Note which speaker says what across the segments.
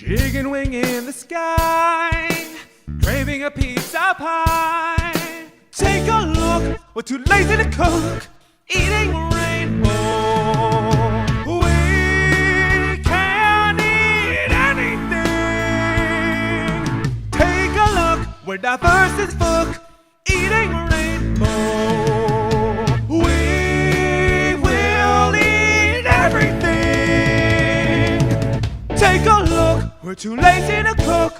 Speaker 1: Chicken wing in the sky, craving a pizza pie. Take a look, we're too lazy to cook, eating rainbow. We can eat anything. Take a look, we're diverse as fuck, eating rainbow. We will eat everything. Take a look, we're too lazy to cook,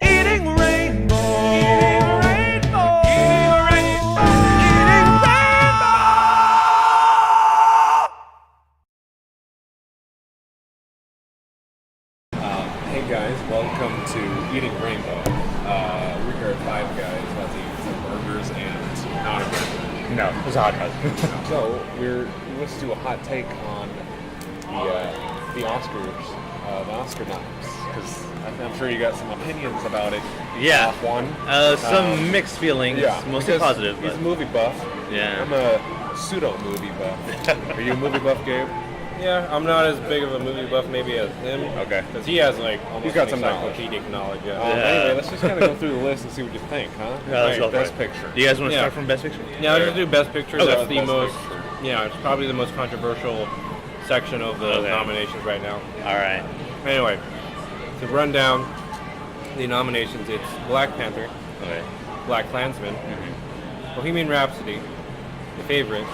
Speaker 1: eating rainbow. Eating rainbow. Eating rainbow. Eating rainbow.
Speaker 2: Hey guys, welcome to Eating Rainbow. We're here at Five Guys, about to eat some burgers and not a burger.
Speaker 3: No, it's a hot dog.
Speaker 2: So let's do a hot take on the Oscars, the Oscar noms, because I'm sure you got some opinions about it.
Speaker 3: Yeah.
Speaker 2: Off one.
Speaker 3: Some mixed feelings,
Speaker 2: Yeah,
Speaker 3: mostly
Speaker 2: because
Speaker 3: positive.
Speaker 2: He's
Speaker 3: But
Speaker 2: a movie buff.
Speaker 3: Yeah.
Speaker 2: I'm a pseudo movie buff. Are you a movie buff, Gabe?
Speaker 4: Yeah, I'm not as big of a movie buff maybe as him.
Speaker 2: Okay.
Speaker 4: Because he has like almost
Speaker 2: He's got some knowledge.
Speaker 4: encyclopedic knowledge. Yeah.
Speaker 2: Anyway, let's just kind of go through the list and see what you think, huh?
Speaker 3: Yeah, let's go for
Speaker 2: Best
Speaker 3: it.
Speaker 2: picture.
Speaker 3: Do you guys want to
Speaker 4: Yeah.
Speaker 3: start from Best Picture?
Speaker 4: Yeah, let's just do Best Picture.
Speaker 3: Okay.
Speaker 4: That's the
Speaker 2: Best
Speaker 4: most.
Speaker 2: Picture.
Speaker 4: Yeah, it's probably the most controversial section of the
Speaker 3: Okay.
Speaker 4: nominations right now.
Speaker 3: All right.
Speaker 4: Anyway, to run down the nominations, it's Black Panther,
Speaker 3: Okay.
Speaker 4: Black Klansman, Bohemian Rhapsody, The Favorite,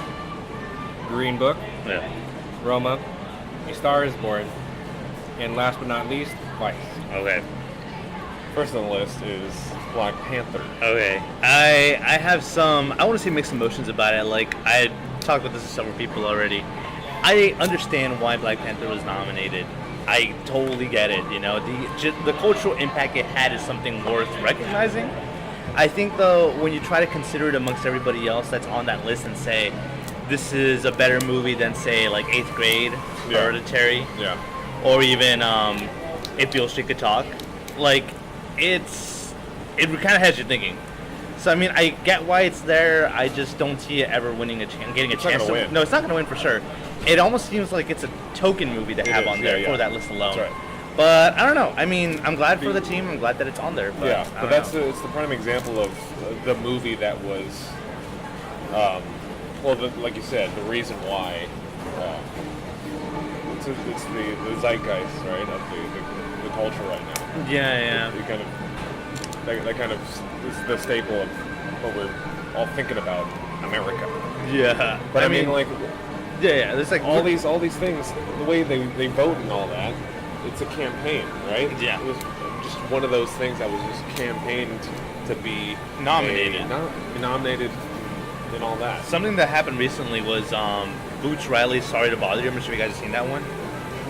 Speaker 4: Green Book,
Speaker 3: Yeah.
Speaker 4: Roma, A Star Is Born, and last but not least, Vice.
Speaker 3: Okay.
Speaker 2: First on the list is Black Panther.
Speaker 3: Okay. I have some. I want to say mixed emotions about it. Like I talked about this with several people already. I understand why Black Panther was nominated. I totally get it. You know, the cultural impact it had is something worth recognizing. I think though, when you try to consider it amongst everybody else that's on that list and say this is a better movie than say like Eighth Grade,
Speaker 2: Yeah.
Speaker 3: Hereditary,
Speaker 2: Yeah.
Speaker 3: or even If Beale Street Could Talk, like it kind of has you thinking. So I mean, I get why it's there. I just don't see it ever winning a chance, getting a
Speaker 2: It's not
Speaker 3: chance
Speaker 2: gonna
Speaker 3: to
Speaker 2: win.
Speaker 3: No, it's not going to win for sure. It almost seems like it's a token movie to
Speaker 2: It
Speaker 3: have
Speaker 2: is,
Speaker 3: on there
Speaker 2: yeah,
Speaker 3: for
Speaker 2: yeah.
Speaker 3: that list alone.
Speaker 2: That's right.
Speaker 3: But I don't know. I mean, I'm glad for the team. I'm glad that it's on there. But
Speaker 2: Yeah,
Speaker 3: I
Speaker 2: but
Speaker 3: don't
Speaker 2: that's
Speaker 3: know.
Speaker 2: it's the prime example of the movie that was, like you said, the reason why. It's the zeitgeist, right, of the culture right now.
Speaker 3: Yeah.
Speaker 2: It kind of that kind of is the staple of what we're all thinking about America.
Speaker 3: Yeah.
Speaker 2: But I mean, like
Speaker 3: yeah. There's like
Speaker 2: all these things, the way they vote and all that, it's a campaign, right?
Speaker 3: Yeah.
Speaker 2: It was just one of those things that was just campaigned to be
Speaker 3: Nominated.
Speaker 2: Nominated and all that.
Speaker 3: Something that happened recently was Boots Riley's "Sorry to Bother You." I'm not sure if you guys have seen that one.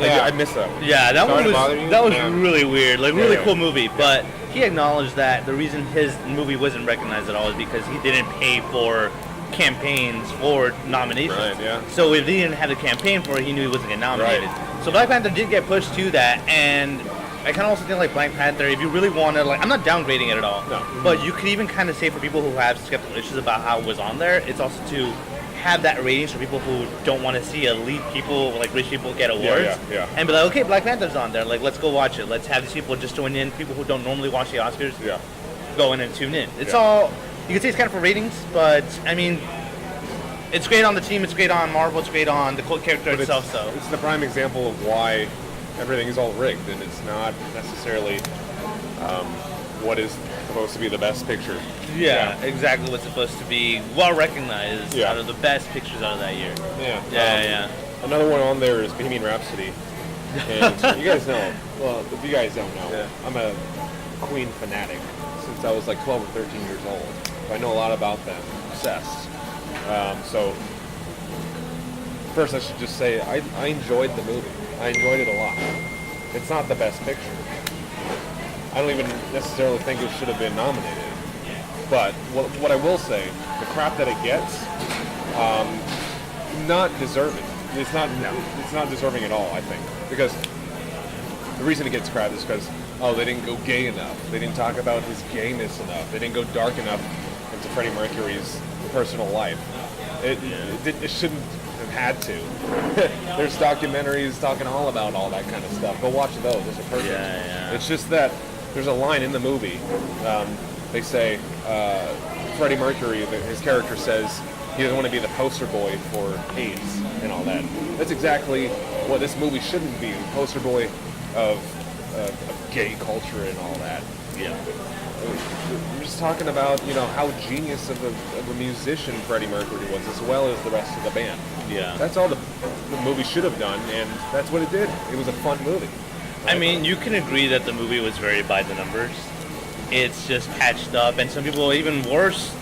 Speaker 2: Yeah, I missed that one.
Speaker 3: Yeah, that
Speaker 2: Sorry
Speaker 3: one
Speaker 2: to Bother You?
Speaker 3: was
Speaker 2: Yeah.
Speaker 3: really weird, like really
Speaker 2: Yeah.
Speaker 3: cool movie. But he acknowledged that the reason his movie wasn't recognized at all is because he didn't pay for campaigns for nominations.
Speaker 2: Right, yeah.
Speaker 3: So if he didn't have the campaign for it, he knew he wasn't getting nominated.
Speaker 2: Right.
Speaker 3: So Black Panther did get pushed to that, and I kind of also think like Black Panther, if you really want to, like, I'm not downgrading it at all.
Speaker 2: No.
Speaker 3: But you could even kind of say for people who have skeptical issues about how it was on there, it's also to have that rating for people who don't want to see elite people, like rich people, get awards.
Speaker 2: Yeah.
Speaker 3: And be like, okay, Black Panther's on there. Like, let's go watch it. Let's have these people just join in. People who don't normally watch the Oscars,
Speaker 2: Yeah.
Speaker 3: go in and tune in. It's
Speaker 2: Yeah.
Speaker 3: all, you can say it's kind of for ratings, but I mean, it's great on the team. It's great on Marvel. It's great on the character
Speaker 2: But
Speaker 3: itself. So
Speaker 2: it's the prime example of why everything is all rigged, and it's not necessarily what is supposed to be the best picture.
Speaker 3: yeah, exactly what's supposed to be well recognized
Speaker 2: Yeah.
Speaker 3: out of the best pictures out of that year.
Speaker 2: Yeah.
Speaker 3: Yeah.
Speaker 2: Another one on there is Bohemian Rhapsody. And you guys know, well, if you guys don't know,
Speaker 3: Yeah.
Speaker 2: I'm a Queen fanatic since I was like 12 or 13 years old. I know a lot about them, obsessed. So, first I should just say I enjoyed the movie. I enjoyed it a lot. It's not the best picture. I don't even necessarily think it should have been nominated. But what I will say, the crap that it gets, not deserving. It's not deserving at all, I think. Because the reason it gets crap is because, they didn't go gay enough. They didn't talk about his gayness enough. They didn't go dark enough into Freddie Mercury's personal life. It shouldn't have had to. There's documentaries talking all about all that kind of stuff. Go watch those. Those are perfect.
Speaker 3: Yeah.
Speaker 2: It's just that there's a line in the movie. They say Freddie Mercury, his character says he doesn't want to be the poster boy for AIDS and all that. That's exactly what this movie shouldn't be. Poster boy of gay culture and all that.
Speaker 3: Yeah.
Speaker 2: We're just talking about, how genius of a musician Freddie Mercury was, as well as the rest of the band.
Speaker 3: Yeah.
Speaker 2: That's all the movie should have done, and that's what it did. It was a fun movie.
Speaker 3: I mean, you can agree that the movie was very by the numbers. It's just patched up, and some people, even worse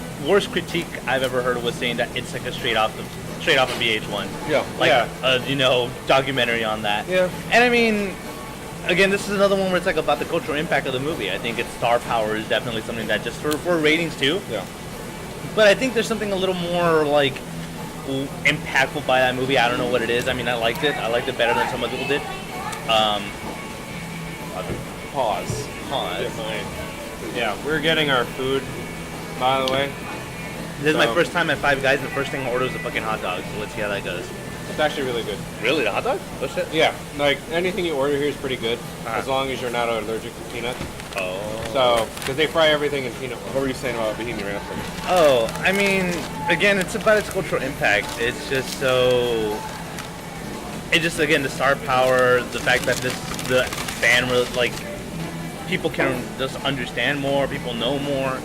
Speaker 3: critique I've ever heard was saying that it's like a straight off of VH1.
Speaker 2: Yeah.
Speaker 3: Like
Speaker 2: Yeah.
Speaker 3: documentary on that.
Speaker 2: Yeah.
Speaker 3: And I mean, again, this is another one where it's like about the cultural impact of the movie. I think its star power is definitely something that just for ratings too.
Speaker 2: Yeah.
Speaker 3: But I think there's something a little more like impactful by that movie. I don't know what it is. I mean, I liked it. I liked it better than some other people did.
Speaker 2: Pause.
Speaker 4: Get mine. Yeah, we're getting our food, by the way.
Speaker 3: This is my
Speaker 4: So-
Speaker 3: first time at Five Guys, and the first thing I ordered was a fucking hot dog. So let's see how that goes.
Speaker 4: It's actually really good.
Speaker 3: Really, the hot dog? Oh shit.
Speaker 4: Yeah, like anything you order here is pretty good,
Speaker 3: Uh-huh.
Speaker 4: as long as you're not allergic to peanuts.
Speaker 3: Oh.
Speaker 4: So, because they fry everything in peanut
Speaker 2: What
Speaker 4: oil.
Speaker 2: were you saying about Bohemian Rhapsody?
Speaker 3: Oh, I mean, again, it's about its cultural impact. It's just so. It just, again, the star power, the fact that the band, like, people can just understand more, people know more.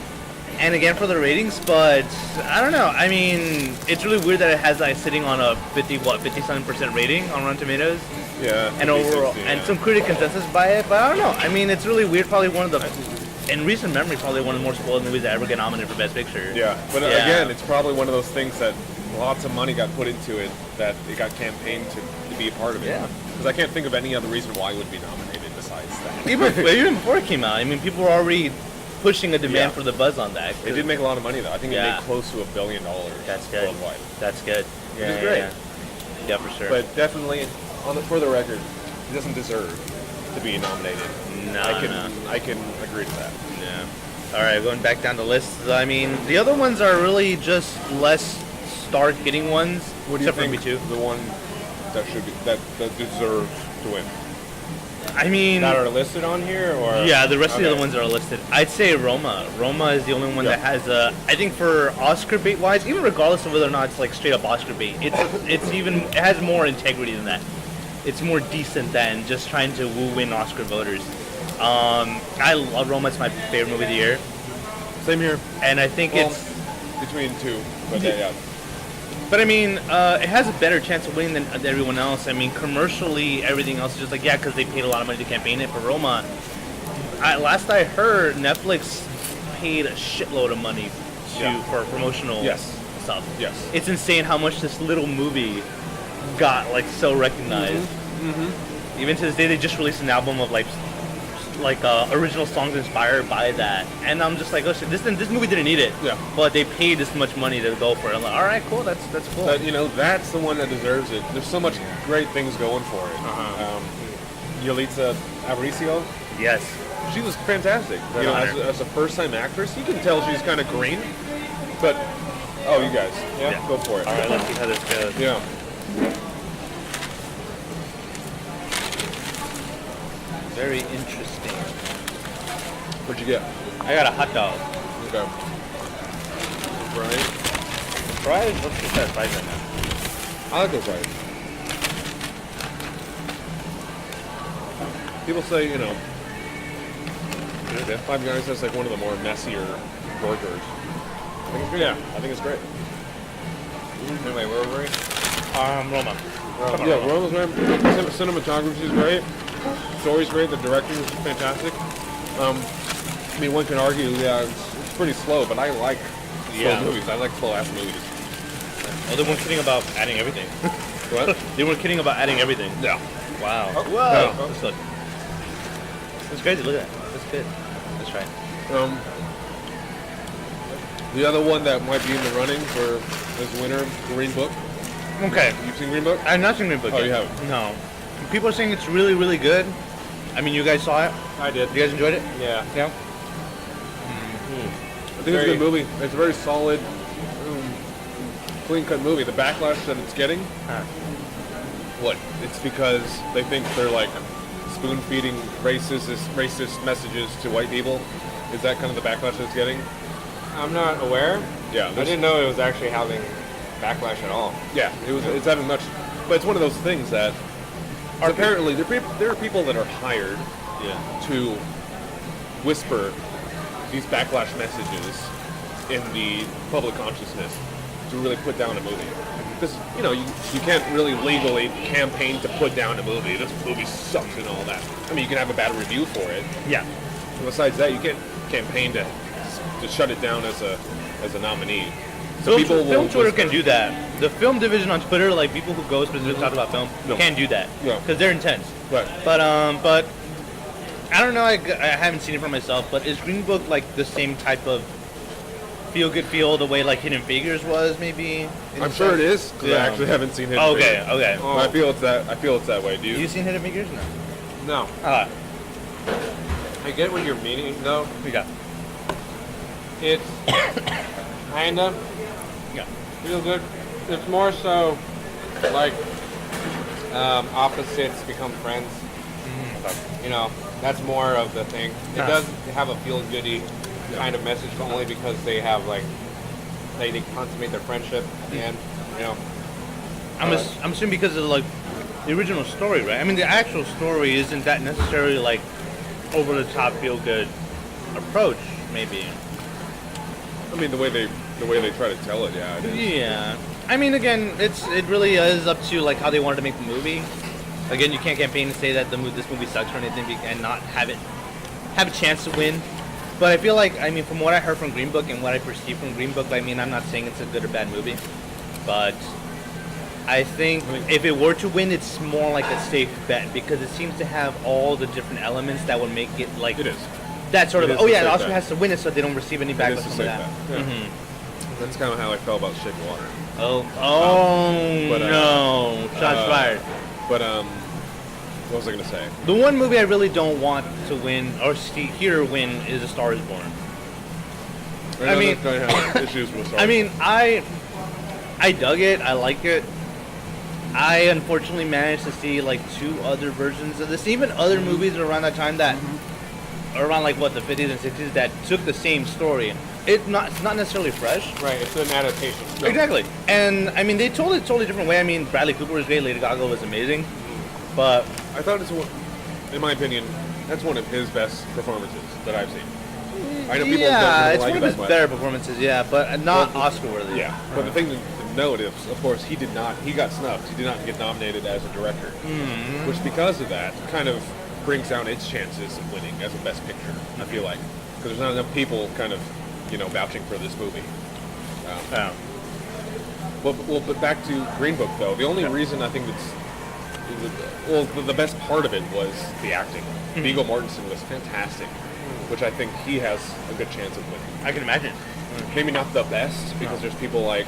Speaker 3: And again, for the ratings, but I don't know. I mean, it's really weird that it has like sitting on a 57% rating on Rotten Tomatoes,
Speaker 2: Yeah.
Speaker 3: and overall,
Speaker 2: 60,
Speaker 3: and
Speaker 2: yeah.
Speaker 3: some critic consensus by it. But I don't know. I mean, it's really weird. Probably one of the, in recent memory, probably one of the more spoiled movies that ever get nominated for Best Picture.
Speaker 2: Yeah, but
Speaker 3: Yeah.
Speaker 2: again, it's probably one of those things that lots of money got put into it, that it got campaigned to be a part of it.
Speaker 3: Yeah.
Speaker 2: Because I can't think of any other reason why it would be nominated besides that.
Speaker 3: even before it came out, I mean, people were already pushing a demand
Speaker 2: Yeah.
Speaker 3: for the buzz on that.
Speaker 2: It did make a lot of money though. I think it
Speaker 3: Yeah.
Speaker 2: made close to $1 billion
Speaker 3: That's good.
Speaker 2: worldwide.
Speaker 3: That's good.
Speaker 2: Which is great.
Speaker 3: Yeah, for sure.
Speaker 2: But definitely, for the record, it doesn't deserve to be nominated.
Speaker 3: No,
Speaker 2: I can agree to that.
Speaker 3: Yeah. All right, going back down the list. I mean, the other ones are really just less star-hitting ones.
Speaker 2: What do you
Speaker 3: except
Speaker 2: think
Speaker 3: for Me Too.
Speaker 2: the one that should be that deserves to win?
Speaker 3: I mean,
Speaker 4: That are listed on here, or
Speaker 3: yeah, the rest of the
Speaker 4: Okay.
Speaker 3: other ones are listed. I'd say Roma. Roma is the only one
Speaker 2: Yeah.
Speaker 3: that has I think for Oscar bait wise, even regardless of whether or not it's like straight up Oscar bait, it has more integrity than that. It's more decent than just trying to woo in Oscar voters. I love Roma. It's my favorite movie of the year,
Speaker 2: Same here.
Speaker 3: and I think
Speaker 2: Well,
Speaker 3: it's.
Speaker 2: between two, but yeah.
Speaker 3: But I mean, it has a better chance of winning than everyone else. I mean, commercially, everything else is just like, yeah, because they paid a lot of money to campaign it. For Roma, last I heard, Netflix paid a shitload of money for promotional
Speaker 2: Yes.
Speaker 3: stuff.
Speaker 2: Yes.
Speaker 3: It's insane how much this little movie got like so recognized. Even to this day, they just released an album of like original songs inspired by that, and I'm just like, oh shit, this movie didn't need it.
Speaker 2: Yeah.
Speaker 3: But they paid this much money to go for it. I'm like, all right, cool, that's cool.
Speaker 2: But that's the one that deserves it. There's so much great things going for it.
Speaker 3: Uh-huh.
Speaker 2: Yalitza Aparicio,
Speaker 3: Yes.
Speaker 2: she was fantastic.
Speaker 3: Right on her.
Speaker 2: As a first-time actress, you can tell she's kind of green. But you guys,
Speaker 3: Yeah.
Speaker 2: go for it.
Speaker 3: All right, let's see how this goes.
Speaker 2: Yeah.
Speaker 3: Very interesting.
Speaker 2: What'd you get?
Speaker 3: I got a hot dog.
Speaker 2: Okay. Right.
Speaker 3: Fries? What's the best fries right now?
Speaker 2: I like those fries. People say, Five Guys has like one of the more messier burgers. I think it's great.
Speaker 4: Yeah.
Speaker 2: I think it's great.
Speaker 4: Anyway, where were we?
Speaker 3: Roma. Come on,
Speaker 2: Yeah,
Speaker 3: Roma.
Speaker 2: Roma's great. Cinematography is great. Story's great. The directing is fantastic. I mean, one can argue, it's pretty slow, but I like slow movies. I like slow-ass movies.
Speaker 3: Oh, they weren't kidding about adding everything.
Speaker 2: What?
Speaker 3: They weren't kidding about adding everything.
Speaker 2: Yeah.
Speaker 3: Wow.
Speaker 2: Oh,
Speaker 3: Whoa.
Speaker 2: no.
Speaker 3: Let's look. It's crazy. Look at that. That's good. That's right.
Speaker 2: The other one that might be in the running for this winner, Green Book.
Speaker 3: Okay.
Speaker 2: You've seen Green Book?
Speaker 3: I've not seen Green Book
Speaker 2: Oh,
Speaker 3: yet.
Speaker 2: you haven't?
Speaker 3: No. People are saying it's really, really good. I mean, you guys saw it?
Speaker 4: I did.
Speaker 3: You guys enjoyed it?
Speaker 4: Yeah.
Speaker 3: Yeah.
Speaker 2: I think it's a good movie. It's a very solid clean-cut movie. The backlash that it's getting, what? It's because they think they're like spoon-feeding racist messages to white people. Is that kind of the backlash that it's getting?
Speaker 4: I'm not aware.
Speaker 2: Yeah,
Speaker 4: I didn't know it was actually having backlash at all.
Speaker 2: Yeah, it's having much, but it's one of those things that are apparently there are people that are hired to whisper these backlash messages in the public consciousness to really put down a movie. Because you can't really legally campaign to put down a movie. This movie sucks and all that. I mean, you can have a bad review for it.
Speaker 3: Yeah.
Speaker 2: And besides that, you can't campaign to shut it down as a nominee. So
Speaker 3: film Twitter can do that. The film division on Twitter, like people who go specifically talk about film, can do that because they're intense.
Speaker 2: Right.
Speaker 3: But I don't know. I haven't seen it for myself. But is Green Book like the same type of feel the way like Hidden Figures was maybe?
Speaker 2: I'm sure it is because I actually haven't seen Hidden Figures.
Speaker 3: Okay.
Speaker 2: Oh. I feel it's that way. Do you?
Speaker 3: You seen Hidden Figures? No.
Speaker 4: No. I get what you're meaning though.
Speaker 3: Yeah.
Speaker 4: It's kinda feel good. It's more so like opposites become friends. That's more of the thing. It does have a feel-goody kind of message, but only because they have they consummate their friendship at the end.
Speaker 3: I'm assuming because of like the original story, right? I mean, the actual story isn't that necessarily like over the top feel-good approach, maybe.
Speaker 2: I mean, the way they try to tell it, yeah, it is.
Speaker 3: Yeah. I mean, again, it really is up to like how they wanted to make the movie. Again, you can't campaign and say that this movie sucks or anything and not have a chance to win. But I feel like, I mean, from what I heard from Green Book and what I perceive from Green Book, I mean, I'm not saying it's a good or bad movie, but I think if it were to win, it's more like a safe bet because it seems to have all the different elements that would make it like
Speaker 2: It is.
Speaker 3: that sort of.
Speaker 2: It
Speaker 3: it also has to win it so they don't receive any
Speaker 2: It
Speaker 3: backlash
Speaker 2: is a
Speaker 3: from
Speaker 2: safe
Speaker 3: that.
Speaker 2: bet. Yeah. That's kind of how I felt about Shape of Water.
Speaker 3: No! Shots fired.
Speaker 2: But what was I gonna say?
Speaker 3: The one movie I really don't want to win or hear win is A Star Is Born.
Speaker 2: I mean, have issues with Star
Speaker 3: I mean, I dug it. I like it. I unfortunately managed to see like 2 other versions of this. Even other movies around that time that, around like what the 50s and 60s, that took the same story. It's not necessarily fresh.
Speaker 4: Right. It's an adaptation.
Speaker 3: Exactly. And I mean, they told it a totally different way. I mean, Bradley Cooper was great. Lady Gaga was amazing. But
Speaker 2: I thought in my opinion, that's one of his best performances that I've seen. I know people don't
Speaker 3: it's
Speaker 2: like
Speaker 3: one of
Speaker 2: it
Speaker 3: his
Speaker 2: that much.
Speaker 3: better performances. Yeah, but not Oscar worthy.
Speaker 2: Yeah, but the thing to note is, of course, he got snubbed. He did not get nominated as a director, which because of that kind of brings down its chances of winning as a best picture. I feel like because there's not enough people kind of vouching for this movie. But back to Green Book though. The only reason I think the best part of it was the acting. Viggo Mortensen was fantastic, which I think he has a good chance of winning.
Speaker 3: I can imagine.
Speaker 2: Maybe not the best because there's people like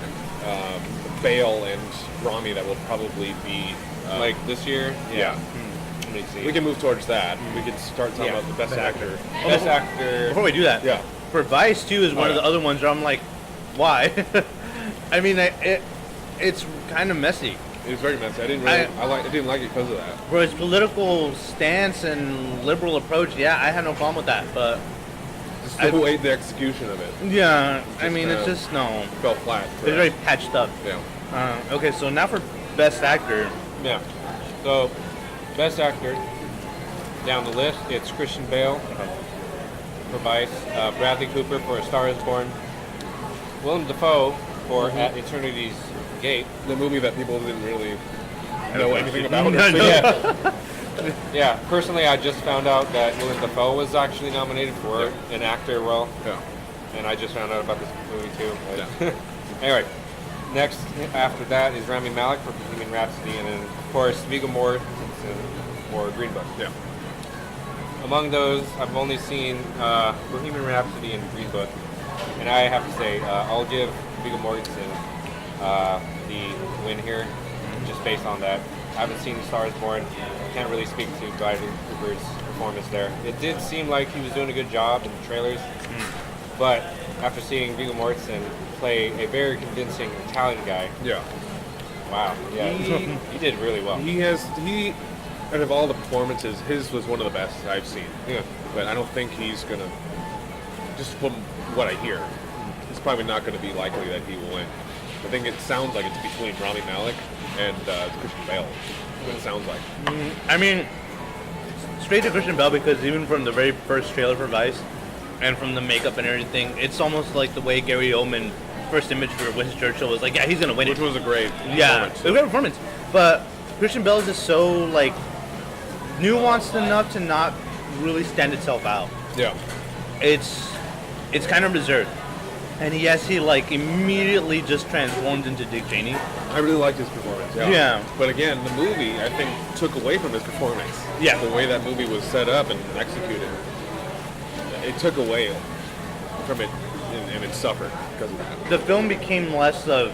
Speaker 2: Bale and Rami that will probably be
Speaker 4: Like this year.
Speaker 2: yeah.
Speaker 4: Let me see.
Speaker 2: We can move towards that. We could start talking about the best actor.
Speaker 4: Best actor.
Speaker 3: Before we do that,
Speaker 2: Yeah.
Speaker 3: for Vice too is one of the other ones where I'm like, why? I mean, it's kind of messy.
Speaker 2: It was very messy. I didn't like it because of that.
Speaker 3: For his political stance and liberal approach, yeah, I had no problem with that. But
Speaker 2: The execution of it
Speaker 3: yeah, I mean,
Speaker 2: kinda
Speaker 3: it's just no.
Speaker 2: fell flat.
Speaker 3: It's very patched up.
Speaker 2: Yeah.
Speaker 3: Okay, so now for best actor.
Speaker 4: Yeah. So, best actor down the list, it's Christian Bale for Vice, Bradley Cooper for A Star Is Born, Willem Dafoe for At Eternity's Gate.
Speaker 2: The movie that people didn't really know anything about.
Speaker 3: No.
Speaker 4: Yeah. Yeah. Personally, I just found out that Willem Dafoe was actually nominated for an actor role,
Speaker 2: Yeah.
Speaker 4: and I just found out about this movie too.
Speaker 2: Yeah.
Speaker 4: Anyway, next after that is Rami Malek for Bohemian Rhapsody, and then of course Viggo Mortensen for Green Book.
Speaker 2: Yeah.
Speaker 4: Among those, I've only seen Bohemian Rhapsody and Green Book, and I have to say I'll give Viggo Mortensen the win here, just based on that. I haven't seen *Star Is Born*. Can't really speak to Bradley Cooper's performance there. It did seem like he was doing a good job in the trailers, but after seeing Viggo Mortensen play a very convincing Italian guy.
Speaker 2: Yeah.
Speaker 4: Wow. Yeah, he did really well.
Speaker 2: He out of all the performances, his was one of the best I've seen.
Speaker 4: Yeah.
Speaker 2: But I don't think he's gonna. Just from what I hear, it's probably not going to be likely that he will win. I think it sounds like it's between Rami Malek and Christian Bale. That's what it sounds like.
Speaker 3: I mean, straight to Christian Bale, because even from the very first trailer for Vice, and from the makeup and everything, it's almost like the way Gary Oldman first image for Winston Churchill was like, yeah, he's gonna win
Speaker 2: Which
Speaker 3: it.
Speaker 2: was a great
Speaker 3: Yeah,
Speaker 2: performance.
Speaker 3: it was a great performance. But Christian Bale is just so like nuanced enough to not really stand itself out.
Speaker 2: Yeah.
Speaker 3: It's kind of reserved. And yes, he like immediately just transformed into Dick Cheney.
Speaker 2: I really liked his performance. Yeah.
Speaker 3: Yeah.
Speaker 2: But again, the movie, I think, took away from his performance.
Speaker 3: Yeah.
Speaker 2: The way that movie was set up and executed, it took away from it, and it suffered because of that.
Speaker 3: The film became less of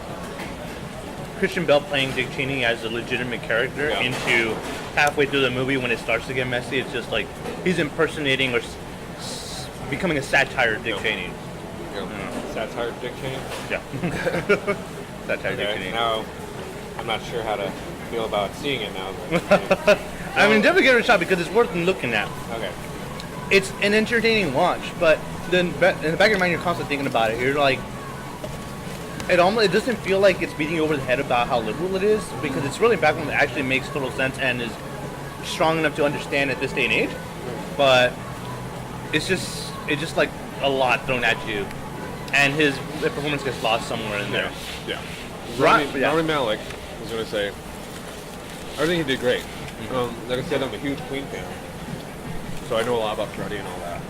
Speaker 3: Christian Bale playing Dick Cheney as a legitimate character
Speaker 2: Yeah.
Speaker 3: into halfway through the movie when it starts to get messy. It's just like he's impersonating or becoming a satire of Dick
Speaker 2: Yeah.
Speaker 3: Cheney.
Speaker 2: Yeah.
Speaker 4: Satire Dick Cheney.
Speaker 3: Yeah. Satire of Dick
Speaker 4: Okay,
Speaker 3: Cheney.
Speaker 4: now, I'm not sure how to feel about seeing it now. But,
Speaker 3: I mean, definitely give it a shot because it's worth looking at.
Speaker 4: okay.
Speaker 3: It's an entertaining watch, but then in the back of your mind, you're constantly thinking about it. You're like, it doesn't feel like it's beating you over the head about how liberal it is, because it's really back when it actually makes total sense and is strong enough to understand at this day and age. But it's just like a lot thrown at you, and his performance gets lost somewhere in there.
Speaker 2: Yeah.
Speaker 3: Right,
Speaker 2: Rami,
Speaker 3: yeah.
Speaker 2: Rami Malek, I was going to say, I think he did great. Like I said, I'm a huge Queen fan, so I know a lot about Freddie and all that.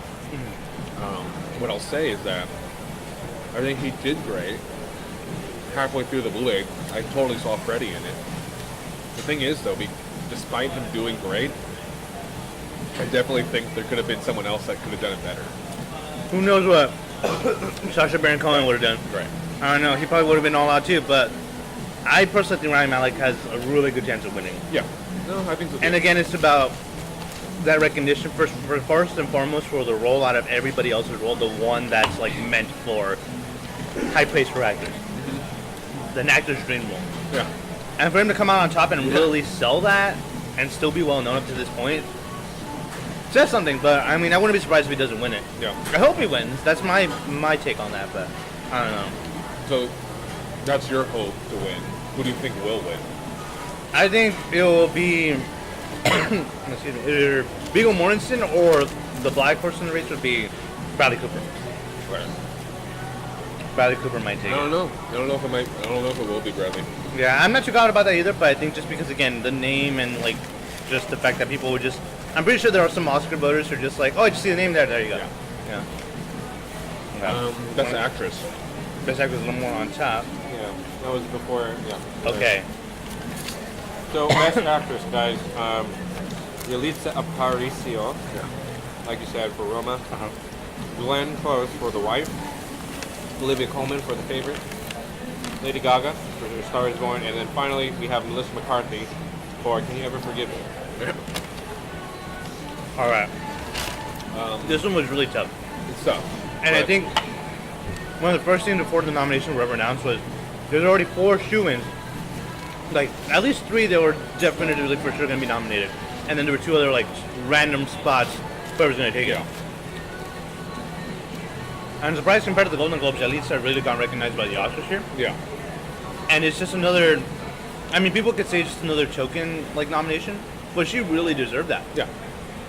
Speaker 2: What I'll say is that I think he did great. Halfway through the movie, I totally saw Freddie in it. The thing is, though, despite him doing great, I definitely think there could have been someone else that could have done it better.
Speaker 3: Who knows what Sacha Baron Cohen would have done?
Speaker 2: Right.
Speaker 3: I don't know. He probably would have been all out too, but I personally think Rami Malek has a really good chance of winning.
Speaker 2: Yeah. No, I think so.
Speaker 3: And again, it's about that recognition first and foremost for the role out of everybody else's role, the one that's like meant for high praise for actors, an actor's dream role.
Speaker 2: Yeah.
Speaker 3: And for him to come out on top and really sell that and still be well known up to this point says something. But I mean, I wouldn't be surprised if he doesn't win it.
Speaker 2: Yeah.
Speaker 3: I hope he wins. That's my take on that. But I don't know.
Speaker 2: So that's your hope to win. Who do you think will win?
Speaker 3: I think it will be let's see, either Viggo Mortensen or the black horse in the race would be Bradley Cooper. Bradley Cooper might take
Speaker 2: I don't
Speaker 3: it.
Speaker 2: know. I don't know if it might. I don't know if it will be Bradley.
Speaker 3: Yeah, I'm not too caught about that either, but I think just because again the name and like just the fact that people would just, I'm pretty sure there are some Oscar voters who are just like, oh, I just see the name there. There you go.
Speaker 2: Yeah.
Speaker 3: Yeah.
Speaker 2: Best actress.
Speaker 3: Best actor is a little more on top.
Speaker 4: Yeah, that was before, yeah.
Speaker 3: Okay.
Speaker 4: So, best actress, guys. Yalitza Aparicio, like you said, for Roma.
Speaker 3: Uh-huh.
Speaker 4: Glenn Close for The Wife. Olivia Colman for The Favorite. Lady Gaga for The Star Is Born. And then finally, we have Melissa McCarthy for Can You Ever Forgive Me?
Speaker 3: All right. This one was really tough.
Speaker 2: It's tough.
Speaker 3: And I
Speaker 2: but-
Speaker 3: think one of the first things before the nomination were ever announced was there's already 4 shoo-ins. Like, at least 3 that were definitively for sure going to be nominated. And then there were 2 other, like, random spots whoever's going to take it. I'm surprised compared to the Golden Globes, Yalitza really got recognized by the Oscars here.
Speaker 2: Yeah.
Speaker 3: And it's just another, I mean, people could say just another token, like, nomination, but she really deserved that.
Speaker 2: Yeah.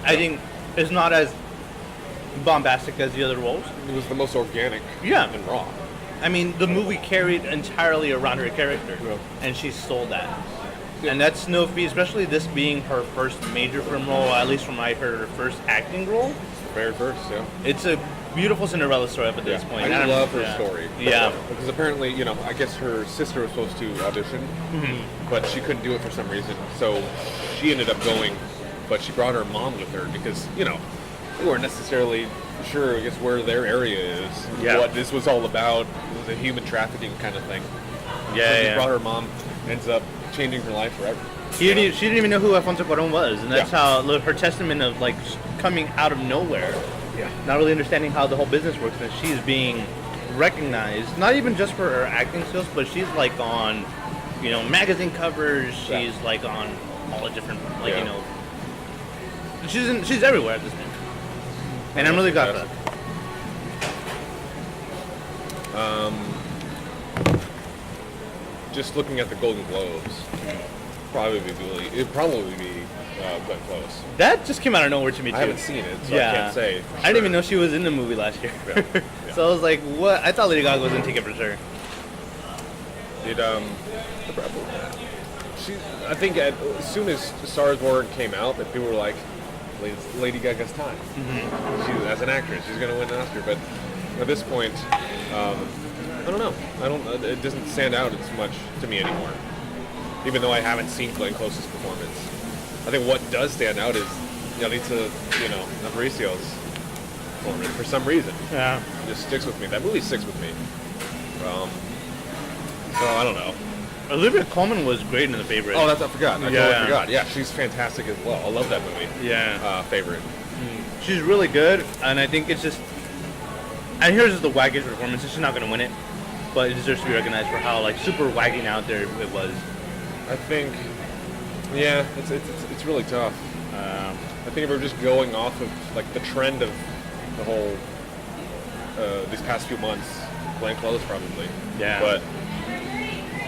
Speaker 3: I think it's not as bombastic as the other roles.
Speaker 2: It was the most organic.
Speaker 3: Yeah.
Speaker 2: And raw.
Speaker 3: I mean, the movie carried entirely around her character,
Speaker 2: Yeah.
Speaker 3: and she stole that. And that's no feat, especially this being her first major film role, at least from her first acting role.
Speaker 2: Very first, yeah.
Speaker 3: It's a beautiful Cinderella story up at this point.
Speaker 2: I
Speaker 3: And I'm-
Speaker 2: love her
Speaker 3: yeah.
Speaker 2: story.
Speaker 3: Yeah.
Speaker 2: Because apparently, I guess her sister was supposed to audition, but she couldn't do it for some reason. So she ended up going, but she brought her mom with her because, we weren't necessarily sure, I guess, where their area is,
Speaker 3: Yeah.
Speaker 2: what this was all about. It was a human trafficking kind of thing.
Speaker 3: Yeah,
Speaker 2: So she
Speaker 3: yeah.
Speaker 2: brought her mom, ends up changing her life forever.
Speaker 3: She didn't even know who Alfonso Cuarón was, and that's
Speaker 2: Yeah.
Speaker 3: how her testament of like coming out of nowhere,
Speaker 2: Yeah.
Speaker 3: not really understanding how the whole business works, and she's being recognized, not even just for her acting skills, but she's like on, you know, magazine covers. She's like on all the different, like you know, she's everywhere at this point. And I'm really glad for that.
Speaker 2: Just looking at the Golden Globes, it'd probably be Glenn Close.
Speaker 3: That just came out of nowhere to me too.
Speaker 2: I haven't seen it, so I can't say.
Speaker 3: I didn't even know she was in the movie last year.
Speaker 2: Yeah.
Speaker 3: So I was like, what? I thought Lady Gaga was in Ticket for sure.
Speaker 2: I think as soon as Star is Born came out, that people were like, Lady Gaga's time. She, as an actress, she's going to win an Oscar. But at this point, I don't know. It doesn't stand out as much to me anymore. Even though I haven't seen Glenn Close's performance. I think what does stand out is Yalitza, Aparicio's performance for some reason.
Speaker 3: Yeah.
Speaker 2: It just sticks with me. That movie sticks with me. So I don't know.
Speaker 3: Olivia Colman was great in The Favorite.
Speaker 2: Oh, I forgot. I totally forgot. Yeah, she's fantastic as well. I love that movie.
Speaker 3: Yeah.
Speaker 2: Favorite.
Speaker 3: She's really good, and I think it's just. And here's just the wackiest performance. She's not going to win it, but it deserves to be recognized for how like super wagging out there it was.
Speaker 2: I think. Yeah, it's really tough. I think if we're just going off of like the trend of the whole these past few months, Glenn Close probably.
Speaker 3: Yeah.
Speaker 2: But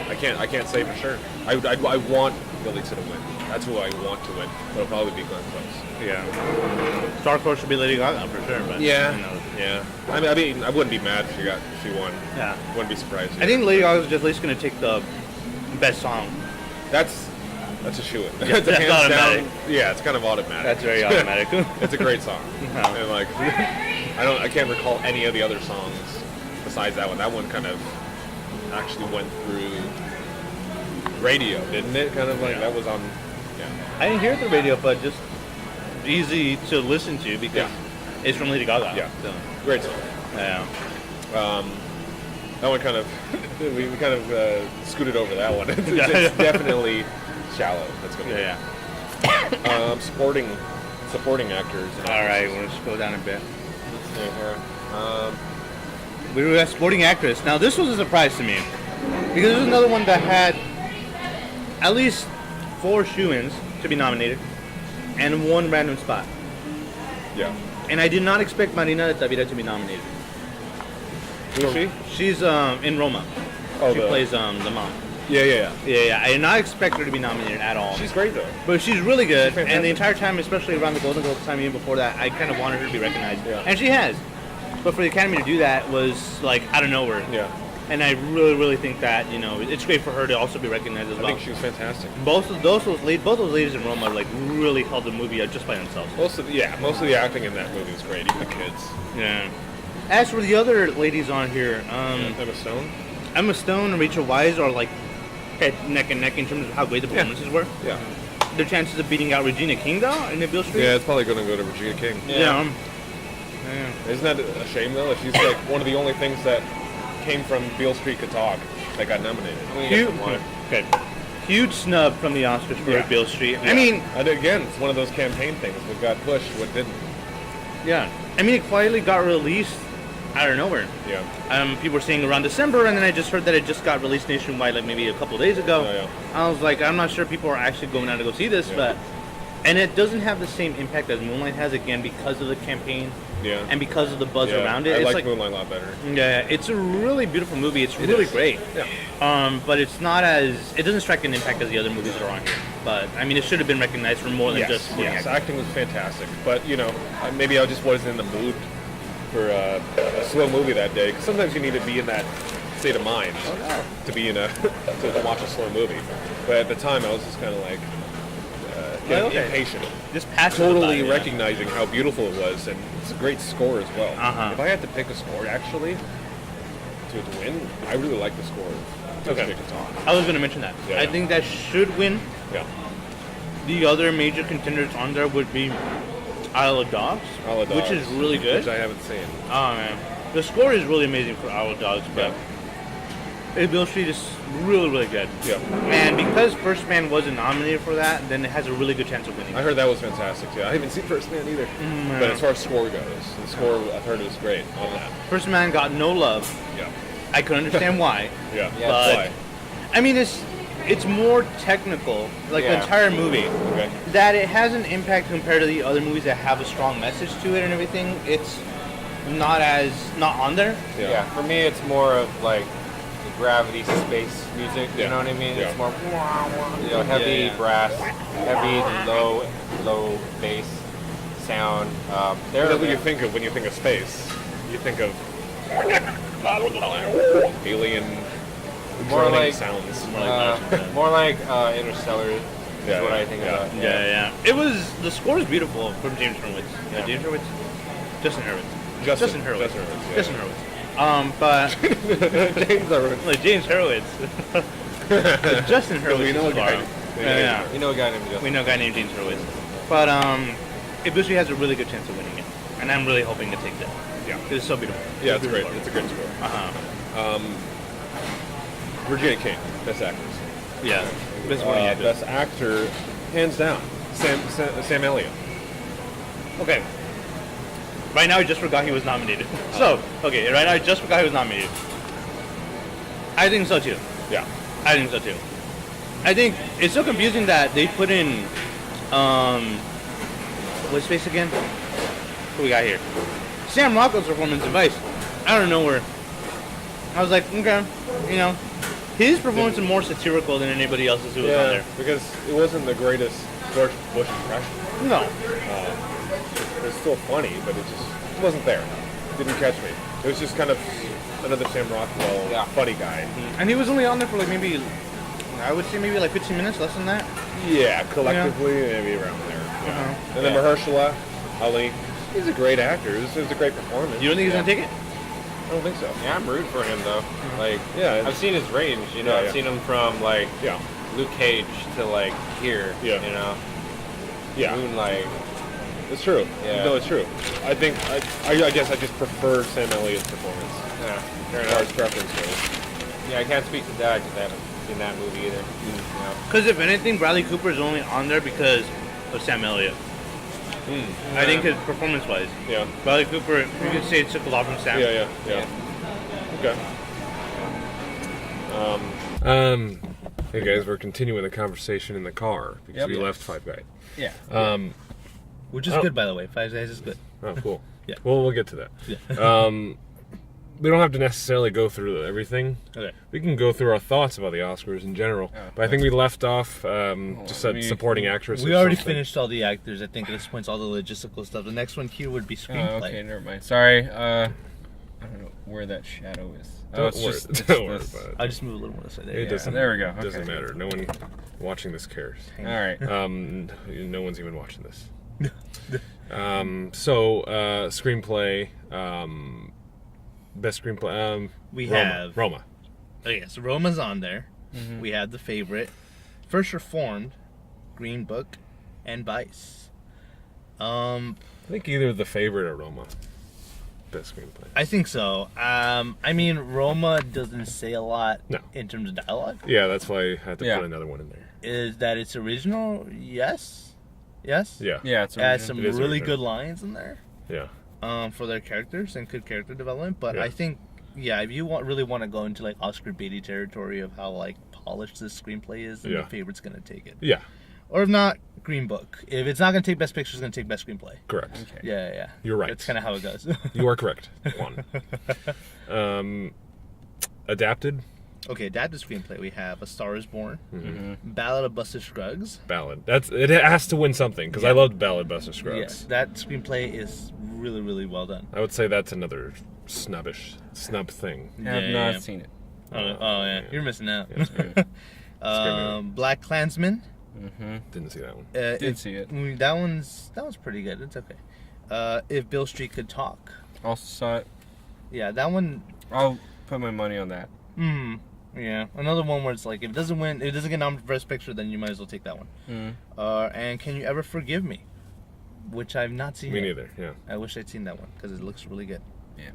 Speaker 2: I can't say for sure. I want Yalitza to win. That's who I want to win. But it'll probably be Glenn Close.
Speaker 3: Yeah. Dark Horse should be Lady Gaga for sure. But
Speaker 2: yeah.
Speaker 3: You know.
Speaker 2: Yeah. I mean, I wouldn't be mad if she won.
Speaker 3: Yeah.
Speaker 2: Wouldn't be surprised.
Speaker 3: I think Lady Gaga is at least going to take the best song.
Speaker 2: That's a shoo-in.
Speaker 3: Yeah, that's automatic.
Speaker 2: Yeah, it's kind of automatic.
Speaker 3: That's very automatic.
Speaker 2: It's a great song.
Speaker 3: No.
Speaker 2: And like, I can't recall any of the other songs besides that one. That one kind of actually went through radio, didn't it? Kind of like that was on. Yeah.
Speaker 3: I didn't hear it on the radio, but just easy to listen to because it's from Lady Gaga.
Speaker 2: Yeah.
Speaker 3: So.
Speaker 2: Great song.
Speaker 3: Yeah.
Speaker 2: That one kind of we kind of scooted over that one. It's definitely shallow. That's gonna be.
Speaker 3: Yeah.
Speaker 2: Supporting actors.
Speaker 3: All right, we'll just go down a bit.
Speaker 2: Let's see here.
Speaker 3: We were at supporting actress. Now this was a surprise to me because there's another one that had at least 4 shoo-ins to be nominated and 1 random spot.
Speaker 2: Yeah.
Speaker 3: And I did not expect Marina Tavira to be nominated.
Speaker 2: Who's she?
Speaker 3: She's in Roma.
Speaker 2: Oh,
Speaker 3: she plays the mom.
Speaker 2: Yeah.
Speaker 3: Yeah. I did not expect her to be nominated at all.
Speaker 2: She's great though.
Speaker 3: But she's really good.
Speaker 2: She's
Speaker 3: And the entire time, especially around the Golden Globes time, even before that, I kind of wanted her to be recognized.
Speaker 2: Yeah.
Speaker 3: And she has. But for the Academy to do that was like out of nowhere.
Speaker 2: Yeah.
Speaker 3: And I really, really think that it's great for her to also be recognized as well.
Speaker 2: I think she was fantastic.
Speaker 3: Both those ladies in Roma like really held the movie out just by themselves.
Speaker 2: Most of the acting in that movie was great. Even the kids.
Speaker 3: Yeah. As for the other ladies on here, Emma Stone and Rachel Weisz are like neck and neck in terms of how great the performances were.
Speaker 2: Yeah.
Speaker 3: Their chances of beating out Regina King though in the Beale Street.
Speaker 2: Yeah, it's probably going to go to Regina King.
Speaker 3: Yeah.
Speaker 2: Isn't that a shame though? She's like one of the only things that came from Beale Street Could Talk that got nominated.
Speaker 3: Huge snub from the Oscars for Beale Street.
Speaker 2: Yeah.
Speaker 3: I mean,
Speaker 2: and again, it's one of those campaign things. What got pushed, what didn't.
Speaker 3: Yeah. I mean, it quietly got released out of nowhere.
Speaker 2: Yeah.
Speaker 3: People were saying around December, and then I just heard that it just got released nationwide like maybe a couple days ago.
Speaker 2: Oh, yeah.
Speaker 3: I was like, I'm not sure people are actually going out to go see this, but... And it doesn't have the same impact as Moonlight has, again, because of the campaign.
Speaker 2: Yeah.
Speaker 3: And because of the buzz around it.
Speaker 2: I
Speaker 3: it's
Speaker 2: like Moonlight a lot better.
Speaker 3: Yeah, it's a really beautiful movie. It's really great.
Speaker 2: Yeah.
Speaker 3: But it's not as... It doesn't strike an impact as the other movies that are on here. But, I mean, it should have been recognized for more than just...
Speaker 2: Yes, acting was fantastic. But, maybe I just wasn't in the mood for a slow movie that day. Because sometimes you need to be in that state of mind to be to watch a slow movie. But at the time, I was just kind of like... impatient.
Speaker 3: Just passionate
Speaker 2: totally
Speaker 3: about it,
Speaker 2: recognizing how beautiful it was, and it's a great score as well. If I had to pick a score, actually, to win, I really like the score.
Speaker 3: I was going to mention that. I think that should win.
Speaker 2: Yeah.
Speaker 3: The other major contenders on there would be Isle of Dogs, which is really good.
Speaker 2: Which I haven't seen.
Speaker 3: Oh man, the score is really amazing for Isle of Dogs, but Bill Street is really, really good.
Speaker 2: Yeah.
Speaker 3: And because First Man wasn't nominated for that, then it has a really good chance of winning.
Speaker 2: I heard that was fantastic too. I haven't seen First Man either. But as far as score goes, the score I've heard was great on that.
Speaker 3: First Man got no love.
Speaker 2: Yeah.
Speaker 3: I can understand why.
Speaker 2: Yeah.
Speaker 3: But
Speaker 2: Why?
Speaker 3: I mean, it's more technical, like the entire movie,
Speaker 2: Okay.
Speaker 3: that it has an impact compared to the other movies that have a strong message to it and everything. It's not on there.
Speaker 4: Yeah. For me, it's more of like the gravity space music. You know what I mean?
Speaker 2: Yeah.
Speaker 4: It's more, heavy brass, heavy low bass sound.
Speaker 2: That's what you think of when you think of space. You think of alien
Speaker 4: More
Speaker 2: droning
Speaker 4: like
Speaker 2: sounds.
Speaker 4: more like Interstellar is
Speaker 2: Yeah,
Speaker 4: what
Speaker 2: yeah,
Speaker 4: I think
Speaker 2: yeah.
Speaker 4: about.
Speaker 3: Yeah. The score is beautiful from James Hurwitz.
Speaker 4: Yeah.
Speaker 3: James Hurwitz? Justin Hurwitz.
Speaker 2: Justin
Speaker 3: Hurwitz.
Speaker 2: Hurwitz, yeah.
Speaker 3: Justin Hurwitz. But
Speaker 2: James Hurwitz.
Speaker 3: like James Hurwitz. Justin Hurwitz.
Speaker 2: We know a
Speaker 3: is
Speaker 2: guy.
Speaker 3: far. Yeah.
Speaker 4: You know a guy named Justin.
Speaker 3: We know a guy named James Hurwitz. But Ibushi has a really good chance of winning it. And I'm really hoping to take that.
Speaker 2: Yeah.
Speaker 3: It's so beautiful.
Speaker 2: Yeah, it's great. It's a great score.
Speaker 3: Uh-huh.
Speaker 2: Regina King, Best Actress.
Speaker 3: Yeah. Best one yet.
Speaker 2: Best Actor, hands down. Sam Elliott.
Speaker 3: Okay. Right now, I just forgot he was nominated. So, okay, right now, I just forgot he was nominated. I think so too.
Speaker 2: Yeah.
Speaker 3: I think so too. I think it's so confusing that they put in, what's his face again? Who we got here? Sam Rockwell's performance in Vice. Out of nowhere. I was like, okay, his performance is more satirical than anybody else's who was on there.
Speaker 2: because it wasn't the greatest George Bush impression.
Speaker 3: No.
Speaker 2: It was still funny, but it just wasn't there. Didn't catch me. It was just kind of another Sam Rockwell funny guy.
Speaker 3: And he was only on there for like maybe, I would say maybe like 15 minutes, less than that.
Speaker 2: Yeah, collectively, maybe around there. Yeah.
Speaker 3: Uh-huh.
Speaker 2: And then Mahershala Ali, he's a great actor. It was a great performance.
Speaker 3: You don't think he's going to take it?
Speaker 2: I don't think so.
Speaker 4: Yeah, I'm rooting for him though. Like,
Speaker 2: Yeah.
Speaker 4: I've seen his range.
Speaker 2: Yeah,
Speaker 4: I've
Speaker 2: yeah.
Speaker 4: seen him from like
Speaker 2: Yeah.
Speaker 4: Luke Cage to like here.
Speaker 2: Yeah. Yeah.
Speaker 4: Moonlight.
Speaker 2: It's true.
Speaker 4: Yeah.
Speaker 2: No, it's true. I think, I guess I just prefer Sam Elliott's performance.
Speaker 4: Yeah. Fair
Speaker 2: As far as
Speaker 4: enough.
Speaker 2: preference goes.
Speaker 4: Yeah, I can't speak to that because I haven't seen that movie either.
Speaker 3: Because if anything, Bradley Cooper is only on there because of Sam Elliott. I think his performance-wise.
Speaker 2: Yeah.
Speaker 3: Bradley Cooper, you could say it took a lot from Sam.
Speaker 2: Yeah. Okay. Hey guys, we're continuing the conversation in the car because we left Five Guys.
Speaker 4: Yeah.
Speaker 3: Which is
Speaker 2: Oh.
Speaker 3: good, by the way. Five Guys is good.
Speaker 2: Oh, cool.
Speaker 3: Yeah.
Speaker 2: Well, we'll get to that.
Speaker 3: Yeah.
Speaker 2: We don't have to necessarily go through everything.
Speaker 3: Okay.
Speaker 2: We can go through our thoughts about the Oscars in general. But I think we left off just
Speaker 4: let
Speaker 2: at
Speaker 4: me-
Speaker 2: supporting actress.
Speaker 3: We
Speaker 2: or
Speaker 3: already
Speaker 2: something.
Speaker 3: finished all the actors. I think at this point, all the logistical stuff. The next one here would be screenplay.
Speaker 4: Okay, never mind. Sorry. I don't know where that shadow is.
Speaker 2: Don't worry,
Speaker 4: it's
Speaker 2: don't worry
Speaker 4: this.
Speaker 2: about it.
Speaker 3: I'll just move a little more this way. There
Speaker 2: It
Speaker 3: you go.
Speaker 2: doesn't.
Speaker 4: There we go.
Speaker 2: It doesn't
Speaker 4: Okay.
Speaker 2: matter. No one watching this cares.
Speaker 4: All right.
Speaker 2: No one's even watching this. Screenplay. Best screenplay.
Speaker 3: We
Speaker 2: Roma.
Speaker 3: have-
Speaker 2: Roma.
Speaker 3: Okay, so Roma's on there. We have The Favorite, First Reformed, Green Book, and Vice.
Speaker 2: I think either The Favorite or Roma. Best screenplay.
Speaker 3: I think so. I mean, Roma doesn't say a lot
Speaker 2: No.
Speaker 3: in terms of dialogue.
Speaker 2: Yeah, that's why I had to
Speaker 4: Yeah.
Speaker 2: put another one in there.
Speaker 3: Is that it's original? Yes. Yes?
Speaker 2: Yeah.
Speaker 4: Yeah, it's
Speaker 3: It has
Speaker 4: original.
Speaker 3: some
Speaker 2: It is
Speaker 3: really
Speaker 2: original.
Speaker 3: good lines in there
Speaker 2: Yeah.
Speaker 3: for their characters and good character development. But
Speaker 2: Yeah.
Speaker 3: I think, if you really want to go into like Oscar Beatty territory of how like polished this screenplay is, then
Speaker 2: Yeah.
Speaker 3: The Favorite's going to take it.
Speaker 2: Yeah.
Speaker 3: Or if not, Green Book. If it's not going to take Best Picture, it's going to take Best Screenplay.
Speaker 2: Correct.
Speaker 4: Okay.
Speaker 3: Yeah.
Speaker 2: You're right.
Speaker 3: That's kind of how it goes.
Speaker 2: You are correct. One. Adapted.
Speaker 3: Okay, adapted screenplay. We have A Star Is Born,
Speaker 2: Mm-hmm.
Speaker 3: Ballad of Buster Scruggs.
Speaker 2: Ballad. It has to win something because I loved Ballad Buster Scruggs.
Speaker 3: Yes, that screenplay is really, really well done.
Speaker 2: I would say that's another snub thing.
Speaker 4: Have
Speaker 3: Yeah,
Speaker 4: not
Speaker 3: yeah.
Speaker 4: seen it.
Speaker 3: Yeah, you're missing out.
Speaker 2: movie.
Speaker 3: Black Klansman.
Speaker 2: Didn't see that one.
Speaker 4: Did see it.
Speaker 3: That one's pretty good. It's okay. If Bill Street Could Talk.
Speaker 4: Also saw it.
Speaker 3: Yeah, that one.
Speaker 4: I'll put my money on that.
Speaker 3: Yeah, another one where it's like if it doesn't win, if it doesn't get nominated for Best Picture, then you might as well take that one. And Can You Ever Forgive Me, which I've not seen.
Speaker 2: Me
Speaker 3: yet.
Speaker 2: neither. Yeah.
Speaker 3: I wish I'd seen that one because it looks really good.
Speaker 4: Yeah.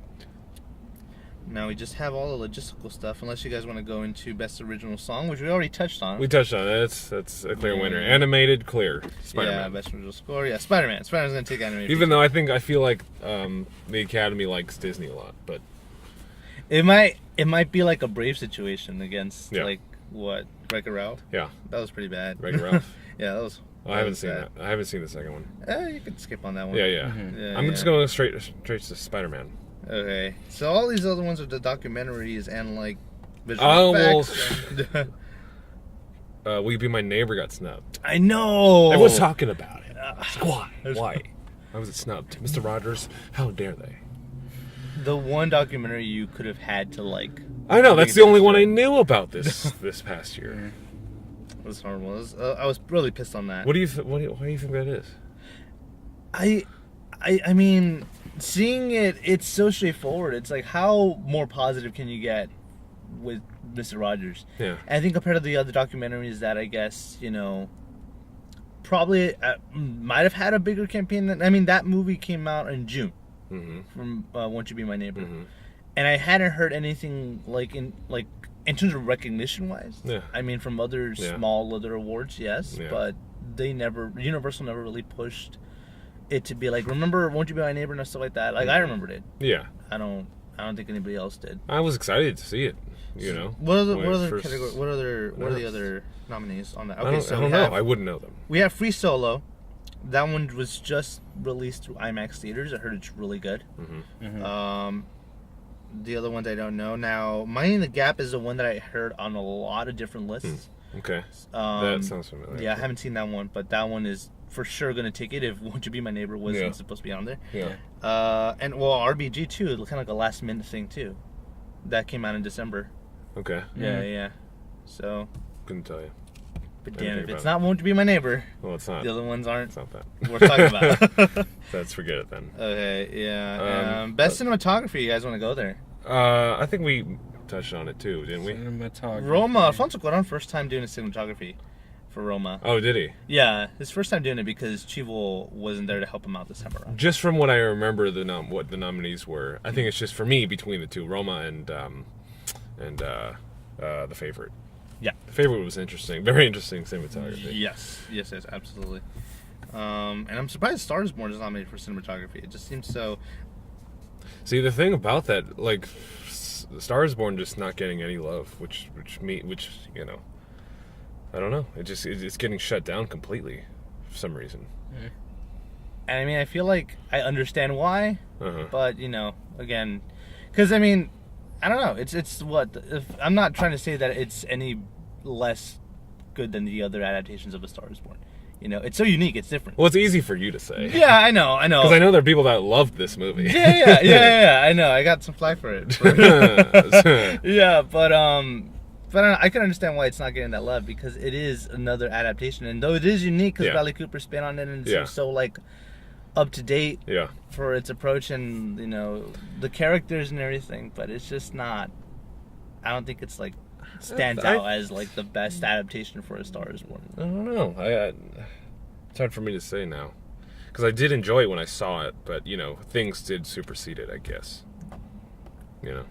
Speaker 3: Now we just have all the logistical stuff, unless you guys want to go into Best Original Song, which we already touched on.
Speaker 2: We touched on it. That's a clear winner. Animated, clear. Spider-Man.
Speaker 3: Yeah, Best Original Score. Yeah, Spider-Man. Spider-Man's going to take animated.
Speaker 2: Even though I feel like the Academy likes Disney a lot, but
Speaker 3: it might be like a Brave situation against
Speaker 2: Yeah.
Speaker 3: like what Wreck-It Ralph.
Speaker 2: yeah,
Speaker 3: That was pretty bad.
Speaker 2: Wreck-It Ralph.
Speaker 3: Yeah, that was.
Speaker 2: I haven't seen that. I haven't seen the second one.
Speaker 3: You could skip on that one.
Speaker 2: Yeah.
Speaker 3: Yeah,
Speaker 2: I'm just
Speaker 3: yeah.
Speaker 2: going straight to Spider-Man.
Speaker 3: Okay, so all these other ones are the documentaries and like visual
Speaker 2: Oh,
Speaker 3: effects.
Speaker 2: Will You Be My Neighbor got snubbed.
Speaker 3: I know.
Speaker 2: Everyone's talking about it. It's like, why? Why? Why was it snubbed? Mr. Rogers, how dare they?
Speaker 3: The one documentary you could have had to like.
Speaker 2: I know, that's the only one I knew about this past year.
Speaker 3: It was horrible. I was really pissed on that.
Speaker 2: Why do you think that is?
Speaker 3: I mean, seeing it's so straightforward. It's like, how more positive can you get with Mr. Rogers?
Speaker 2: Yeah.
Speaker 3: And I think compared to the other documentaries that I guess, probably might have had a bigger campaign. That movie came out in June from Won't You Be My Neighbor. And I hadn't heard anything in terms of recognition wise.
Speaker 2: Yeah.
Speaker 3: From other small other awards, yes,
Speaker 2: Yeah.
Speaker 3: but Universal never really pushed it to be like, remember Won't You Be My Neighbor and stuff like that. Like I remembered it.
Speaker 2: Yeah.
Speaker 3: I don't think anybody else did.
Speaker 2: I was excited to see it,
Speaker 3: What are the
Speaker 2: when it
Speaker 3: other
Speaker 2: first
Speaker 3: category? What are the
Speaker 2: announced.
Speaker 3: other nominees on that?
Speaker 2: I don't know. I wouldn't know them.
Speaker 3: We have Free Solo. That one was just released through IMAX theaters. I heard it's really good. The other ones I don't know. Now, Minding the Gap is the one that I heard on a lot of different lists.
Speaker 2: Okay. That sounds familiar.
Speaker 3: Yeah, I haven't seen that one, but that one is for sure going to take it if Won't You Be My Neighbor wasn't supposed to be on there.
Speaker 2: Yeah.
Speaker 3: And RBG too, kind of like a last minute thing too. That came out in December.
Speaker 2: Okay.
Speaker 3: Yeah. So,
Speaker 2: Couldn't tell you.
Speaker 3: but damn,
Speaker 2: Anything
Speaker 3: if it's
Speaker 2: about
Speaker 3: not Won't You Be My Neighbor,
Speaker 2: Well, it's not.
Speaker 3: the other ones aren't
Speaker 2: It's not that.
Speaker 3: worth talking about.
Speaker 2: Let's forget it then.
Speaker 3: Okay, yeah. Best cinematography, you guys want to go there?
Speaker 2: I think we touched on it too, didn't we?
Speaker 4: Cinematography.
Speaker 3: Roma, Alfonso Cuarón, first time doing a cinematography for Roma.
Speaker 2: Oh, did he?
Speaker 3: Yeah, his first time doing it because Chivo wasn't there to help him out this time around.
Speaker 2: Just from what I remember, what the nominees were, I think it's just for me between the two, Roma and The Favorite.
Speaker 3: Yeah.
Speaker 2: The Favorite was interesting, very interesting cinematography.
Speaker 3: Yes, absolutely. And I'm surprised Stars Born is nominated for cinematography. It just seems so.
Speaker 2: See, the thing about that, like, Star is Born just not getting any love, which I don't know. It's getting shut down completely for some reason.
Speaker 3: And I feel like I understand why,
Speaker 2: Uh-huh.
Speaker 3: but again, because I don't know. It's what I'm not trying to say that it's any less good than the other adaptations of A Star Is Born. It's so unique. It's different.
Speaker 2: Well, it's easy for you to say.
Speaker 3: Yeah, I know.
Speaker 2: Because I know there are people that loved this movie.
Speaker 3: Yeah. I know. I got some flack for it. Yeah, but I can understand why it's not getting that love because it is another adaptation, and though it is unique because Bradley Cooper's spin on it and it seems so up to date
Speaker 2: Yeah.
Speaker 3: for its approach and the characters and everything, but it's just not. I don't think it's stands out as the best adaptation for A Star Is Born.
Speaker 2: I don't know. It's hard for me to say now, because I did enjoy it when I saw it, but things did supersede it, I guess.
Speaker 3: Yeah.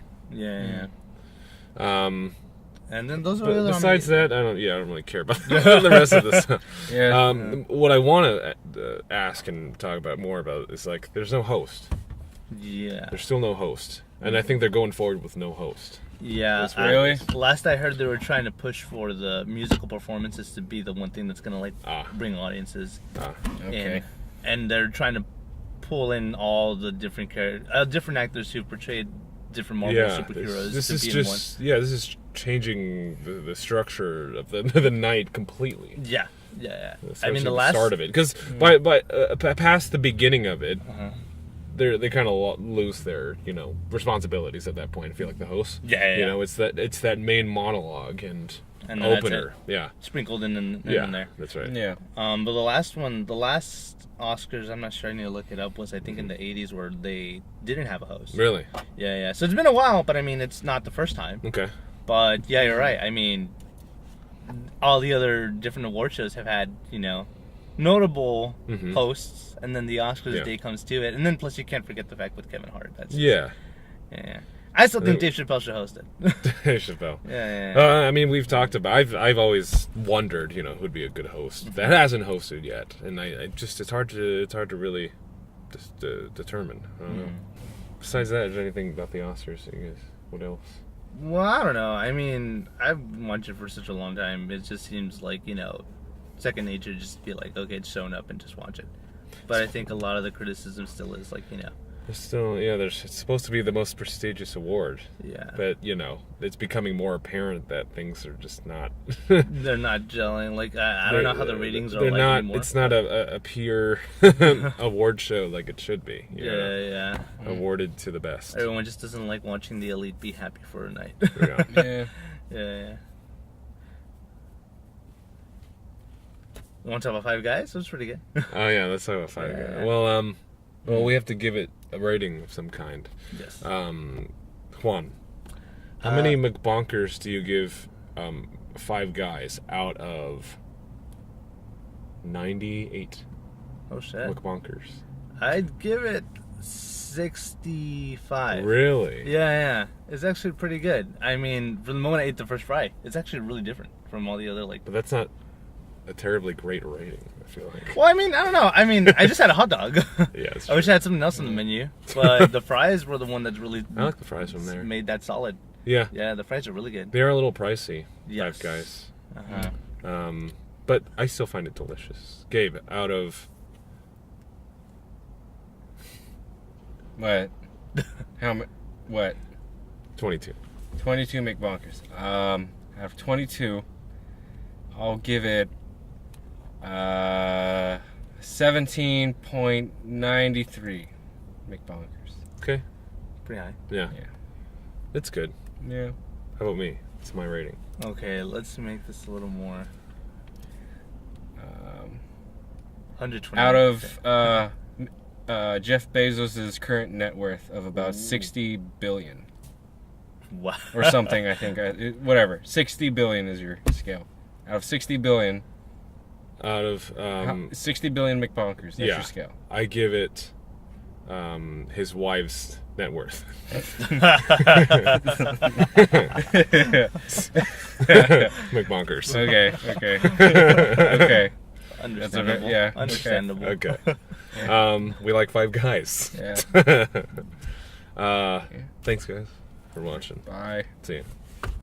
Speaker 3: And then those are
Speaker 2: But
Speaker 3: the
Speaker 2: besides that, I don't really care about the rest of this.
Speaker 4: Yeah.
Speaker 2: What I want to ask and talk about more about is there's no host.
Speaker 3: Yeah.
Speaker 2: There's still no host, and I think they're going forward with no host.
Speaker 3: Yeah,
Speaker 4: Really?
Speaker 3: Last I heard, they were trying to push for the musical performances to be the one thing that's gonna bring audiences
Speaker 4: Okay.
Speaker 3: in, and they're trying to pull in all the different different actors who portrayed different Marvel superheroes.
Speaker 2: This
Speaker 3: to
Speaker 2: is
Speaker 3: be
Speaker 2: just this is changing the structure of the night completely.
Speaker 3: in one. Yeah.
Speaker 2: Especially
Speaker 3: the last
Speaker 2: start of it, because by past the beginning of it. They kind of lose their responsibilities at that point. I feel like the host.
Speaker 3: Yeah.
Speaker 2: It's that main monologue and
Speaker 3: And
Speaker 2: opener.
Speaker 3: that's it.
Speaker 2: Yeah.
Speaker 3: Sprinkled in
Speaker 2: Yeah.
Speaker 3: there.
Speaker 2: That's right.
Speaker 4: Yeah.
Speaker 3: But the last Oscars, I'm not sure, I need to look it up, was I think in the 80s where they didn't have a host.
Speaker 2: Really?
Speaker 3: Yeah. So it's been a while, but it's not the first time.
Speaker 2: Okay.
Speaker 3: But yeah, you're right. All the other different award shows have had, notable hosts, and then the Oscars day comes to it, and then plus you can't forget the fact with Kevin Hart. That's
Speaker 2: Yeah.
Speaker 3: I still think Dave Chappelle should host it.
Speaker 2: Dave Chappelle.
Speaker 3: Yeah.
Speaker 2: I mean, we've talked about. I've always wondered, who'd be a good host that hasn't hosted yet, and I just it's hard to really just determine. I don't know. Besides that, is there anything about the Oscars? You guys, what else?
Speaker 3: Well, I don't know. I mean, I've watched it for such a long time. It just seems like, second nature to just be like, okay, it's showing up and just watch it. But I think a lot of the criticism still is like,
Speaker 2: There's still, it's supposed to be the most prestigious award.
Speaker 3: Yeah.
Speaker 2: But, it's becoming more apparent that things are just not.
Speaker 3: They're not gelling. Like, I don't know how the ratings are like anymore.
Speaker 2: It's not a pure award show like it should be.
Speaker 3: Yeah.
Speaker 2: Awarded to the best.
Speaker 3: Everyone just doesn't like watching the elite be happy for a night. Yeah. You want to talk about Five Guys? It was pretty good.
Speaker 2: Oh, yeah, let's talk about Five Guys. Well, we have to give it a rating of some kind.
Speaker 3: Yes.
Speaker 2: Juan, how many McBonkers do you give Five Guys out of 98
Speaker 3: Oh, shit.
Speaker 2: McBonkers?
Speaker 3: I'd give it 65.
Speaker 2: Really?
Speaker 3: Yeah. It's actually pretty good. I mean, from the moment I ate the first fry, it's actually really different from all the other,
Speaker 2: But that's not a terribly great rating, I feel like.
Speaker 3: Well, I mean, I don't know. I mean, I just had a hot dog.
Speaker 2: Yeah, it's
Speaker 3: I wish I had something else on the menu. But the fries were the one that really
Speaker 2: I like the fries from there.
Speaker 3: made that solid.
Speaker 2: Yeah.
Speaker 3: Yeah, the fries are really good.
Speaker 2: They are a little pricey,
Speaker 3: Yes.
Speaker 2: Five Guys.
Speaker 3: Uh-huh.
Speaker 2: But I still find it delicious. Gabe, out of...
Speaker 4: What? How much? What?
Speaker 2: 22.
Speaker 4: 22 McBonkers. Out of 22, I'll give it 17.93 McBonkers.
Speaker 2: Okay.
Speaker 3: Pretty high.
Speaker 2: Yeah.
Speaker 4: Yeah.
Speaker 2: It's good.
Speaker 4: Yeah.
Speaker 2: How about me? It's my rating.
Speaker 3: Okay, let's make this a little more. 120.
Speaker 4: Out of Jeff Bezos' current net worth of about 60 billion
Speaker 3: Wow.
Speaker 4: or something, I think. Whatever. 60 billion is your scale. Out of 60 billion,
Speaker 2: Out of...
Speaker 4: 60 billion McBonkers. That's your scale.
Speaker 2: I give it his wife's net worth. McBonkers.
Speaker 4: Okay.
Speaker 3: Understandable.
Speaker 4: yeah.
Speaker 3: Understandable.
Speaker 2: Okay. We like Five Guys.
Speaker 4: Yeah.
Speaker 2: Thanks, guys, for watching.
Speaker 4: Bye.
Speaker 2: See you.